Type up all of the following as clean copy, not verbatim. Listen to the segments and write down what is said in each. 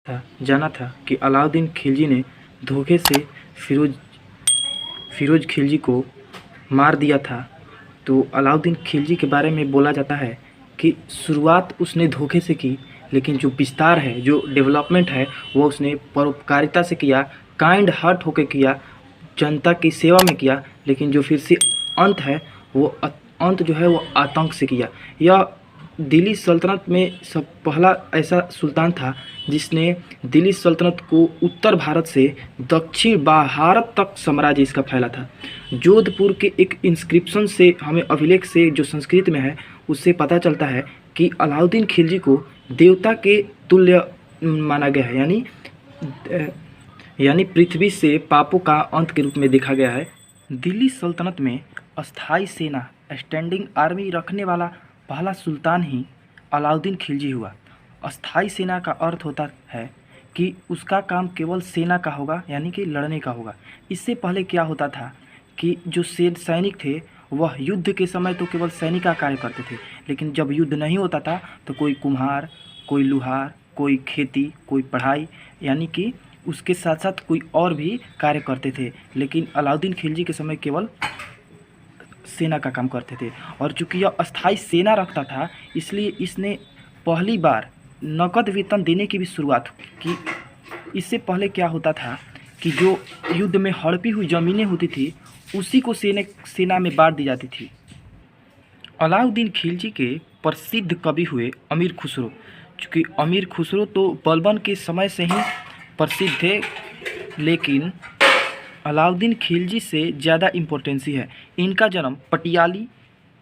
जाना था कि अलाउद्दीन खिलजी ने धोखे से फिरोज फिरोज खिलजी को मार दिया था। तो अलाउद्दीन खिलजी के बारे में बोला जाता है कि शुरुआत उसने धोखे से की, लेकिन जो विस्तार है, जो डेवलपमेंट है, वो उसने परोपकारिता से किया, काइंड हार्ट होकर किया, जनता की सेवा में किया। लेकिन जो फिर से अंत है, वो अंत जो है वो आतंक से किया। यह दिल्ली सल्तनत में सब पहला ऐसा सुल्तान था जिसने दिल्ली सल्तनत को उत्तर भारत से दक्षिण भारत तक साम्राज्य इसका फैला था। जोधपुर के एक इंस्क्रिप्शन से हमें अभिलेख से जो संस्कृत में है उससे पता चलता है कि अलाउद्दीन खिलजी को देवता के तुल्य माना गया है, यानी पृथ्वी से पापों का अंत के रूप में देखा गया है। दिल्ली सल्तनत में अस्थाई सेना, स्टैंडिंग आर्मी रखने वाला पहला सुल्तान ही अलाउद्दीन खिलजी हुआ। अस्थाई सेना का अर्थ होता है कि उसका काम केवल सेना का होगा, यानी कि लड़ने का होगा। इससे पहले क्या होता था कि जो सैनिक थे वह युद्ध के समय तो केवल सैनिक का कार्य करते थे, लेकिन जब युद्ध नहीं होता था तो कोई कुम्हार, कोई लुहार, कोई खेती, कोई पढ़ाई, यानी कि उसके साथ साथ कोई और भी कार्य करते थे। लेकिन अलाउद्दीन खिलजी के समय केवल सेना का काम करते थे। और चूँकि यह अस्थाई सेना रखता था, इसलिए इसने पहली बार नकद वेतन देने की भी शुरुआत की। इससे पहले क्या होता था कि जो युद्ध में हड़पी हुई ज़मीनें होती थी उसी को सेना में बांट दी जाती थी। अलाउद्दीन खिलजी के प्रसिद्ध कवि हुए अमीर खुसरो। चूँकि अमीर खुसरो तो बलबन के समय से ही प्रसिद्ध थे, लेकिन अलाउद्दीन खिलजी से ज़्यादा इम्पोर्टेंसी है। इनका जन्म पटियाली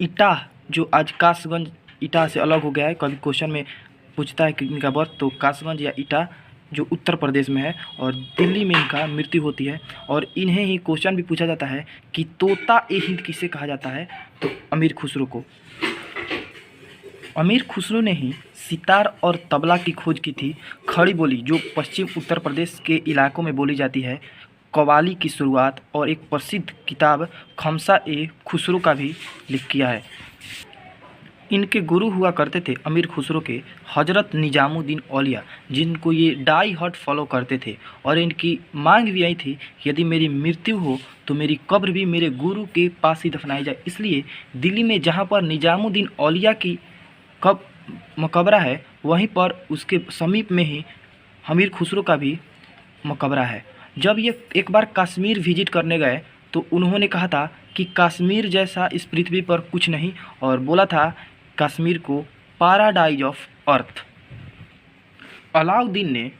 इटाह, जो आज कासगंज इटाह से अलग हो गया है, कभी क्वेश्चन में पूछता है कि इनका बर्थ, तो कासगंज या इटाह जो उत्तर प्रदेश में है, और दिल्ली में इनका मृत्यु होती है। और इन्हें ही क्वेश्चन भी पूछा जाता है कि तोता ए हिंद किसे कहा जाता है, तो अमीर खुसरो को। अमीर खुसरो ने ही सितार और तबला की खोज की थी। खड़ी बोली, जो पश्चिम उत्तर प्रदेश के इलाकों में बोली जाती है, कव्वाली की शुरुआत और एक प्रसिद्ध किताब खमसा ए खुसरो का भी लिख किया है। इनके गुरु हुआ करते थे अमीर खुसरो के हजरत निजामुद्दीन औलिया, जिनको ये डाई हार्ट फॉलो करते थे। और इनकी मांग भी आई थी, यदि मेरी मृत्यु हो तो मेरी कब्र भी मेरे गुरु के पास ही दफनाई जाए। इसलिए दिल्ली में जहाँ पर निजामुद्दीन औलिया की मकबरा है, वहीं पर उसके समीप में ही अमीर खुसरो का भी मकबरा है। जब ये एक बार कश्मीर विजिट करने गए तो उन्होंने कहा था कि कश्मीर जैसा इस पृथ्वी पर कुछ नहीं, और बोला था कश्मीर को पैराडाइज ऑफ अर्थ। अलाउद्दीन ने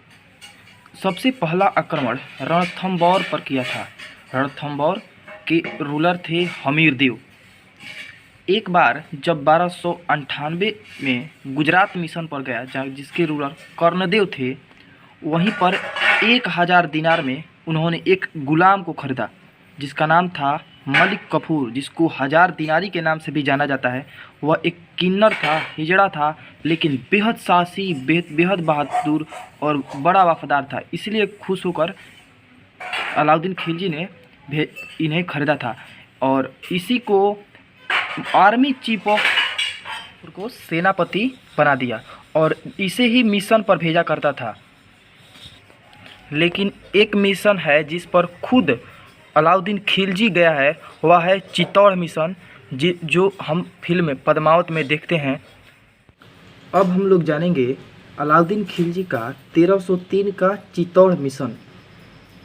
सबसे पहला आक्रमण रणथंबोर पर किया था। रणथंबोर के रूलर थे हमीर देव। एक बार जब 1298 में गुजरात मिशन पर गया, जिसके रूलर कर्णदेव थे, वहीं पर 1000 दिनार में उन्होंने एक गुलाम को खरीदा जिसका नाम था मलिक कफूर, जिसको 1000 दिनारी के नाम से भी जाना जाता है। वह एक किन्नर था, हिजड़ा था, लेकिन बेहद साहसी, बेहद बहादुर और बड़ा वफादार था। इसलिए खुश होकर अलाउद्दीन खिलजी ने इन्हें खरीदा था, और इसी को आर्मी चीफ ऑफ को सेनापति बना दिया और इसे ही मिशन पर भेजा करता था। लेकिन एक मिशन है जिस पर खुद अलाउद्दीन खिलजी गया है, वह है चित्तौड़ मिशन, जो हम फिल्म पद्मावत में देखते हैं। अब हम लोग जानेंगे अलाउद्दीन खिलजी का 1303 का चित्तौड़ मिशन।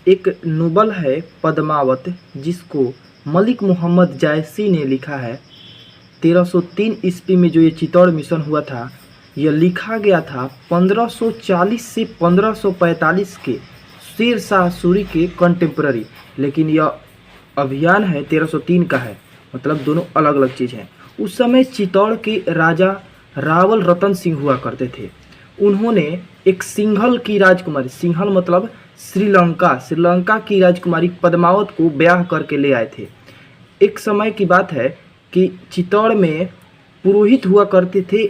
एक नोवेल है पद्मावत, जिसको मलिक मोहम्मद जायसी ने लिखा है। 1303 ईस्वी में जो ये चित्तौड़ मिशन हुआ था, यह लिखा गया था 1540 से 1545 के शेर शाह सूरी के कंटेम्प्रेरी, लेकिन यह अभियान है 1303 का है, मतलब दोनों अलग अलग चीज़ हैं। उस समय चित्तौड़ के राजा रावल रतन सिंह हुआ करते थे। उन्होंने एक सिंघल की राजकुमारी, सिंघल मतलब श्रीलंका की राजकुमारी पद्मावत को ब्याह करके ले आए थे। एक समय की बात है कि चित्तौड़ में पुरोहित हुआ करते थे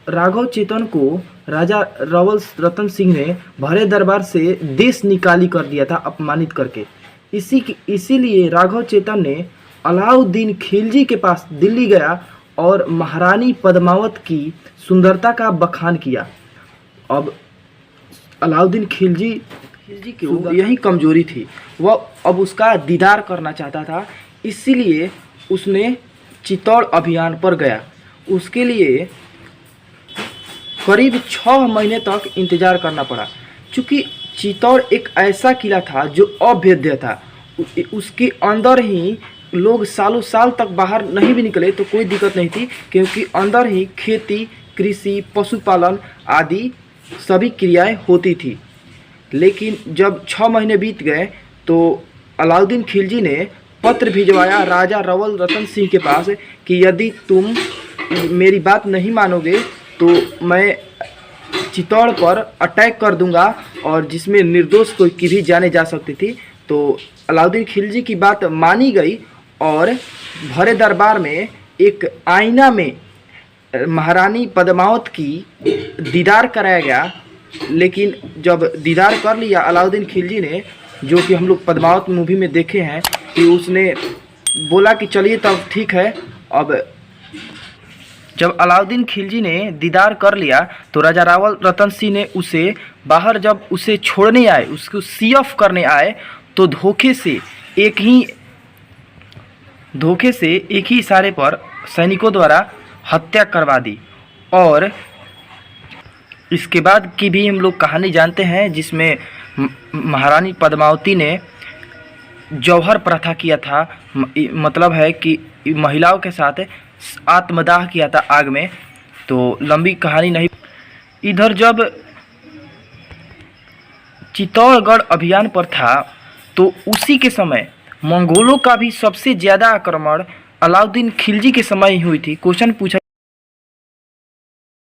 राघव चेतन को राजा रावल रतन सिंह ने भरे दरबार से देश निकाली कर दिया था, अपमानित करके। इसीलिए राघव चेतन ने अलाउद्दीन खिलजी के पास दिल्ली गया और महारानी पद्मावत की सुंदरता का बखान किया। अब अलाउद्दीन खिलजी की यही कमजोरी थी। वह अब उसका दीदार करना चाहता था, इसीलिए उसने चित्तौड़ अभियान पर गया। उसके लिए करीब 6 महीने तक इंतज़ार करना पड़ा, क्योंकि चित्तौड़ एक ऐसा किला था जो अभेद्य था। उसके अंदर ही लोग सालों साल तक बाहर नहीं भी निकले तो कोई दिक्कत नहीं थी, क्योंकि अंदर ही खेती, कृषि, पशुपालन आदि सभी क्रियाएं होती थी। लेकिन जब 6 महीने बीत गए तो अलाउद्दीन खिलजी ने पत्र भिजवाया राजा रवल रतन सिंह के पास कि यदि तुम मेरी बात नहीं मानोगे तो मैं चित्तौड़ पर अटैक कर दूंगा, और जिसमें निर्दोष कोई की भी जाने जा सकती थी। तो अलाउद्दीन खिलजी की बात मानी गई और भरे दरबार में एक आईना में महारानी पद्मावत की दीदार कराया गया। लेकिन जब दीदार कर लिया अलाउद्दीन खिलजी ने, जो कि हम लोग पद्मावत मूवी में देखे हैं, कि उसने बोला कि चलिए तब ठीक है। अब जब अलाउद्दीन खिलजी ने दीदार कर लिया तो राजा रावल रतन सिंह ने उसे बाहर जब उसे छोड़ने आए, उसको सी ऑफ करने आए, तो धोखे से एक ही इशारे पर सैनिकों द्वारा हत्या करवा दी। और इसके बाद की भी हम लोग कहानी जानते हैं, जिसमें महारानी पद्मावती ने जौहर प्रथा किया था, मतलब है कि महिलाओं के साथ आत्मदाह किया था आग में। तो लंबी कहानी नहीं। इधर जब चित्तौड़गढ़ अभियान पर था तो उसी के समय मंगोलों का भी सबसे ज़्यादा आक्रमण अलाउद्दीन खिलजी के समय ही हुई थी। क्वेश्चन पूछा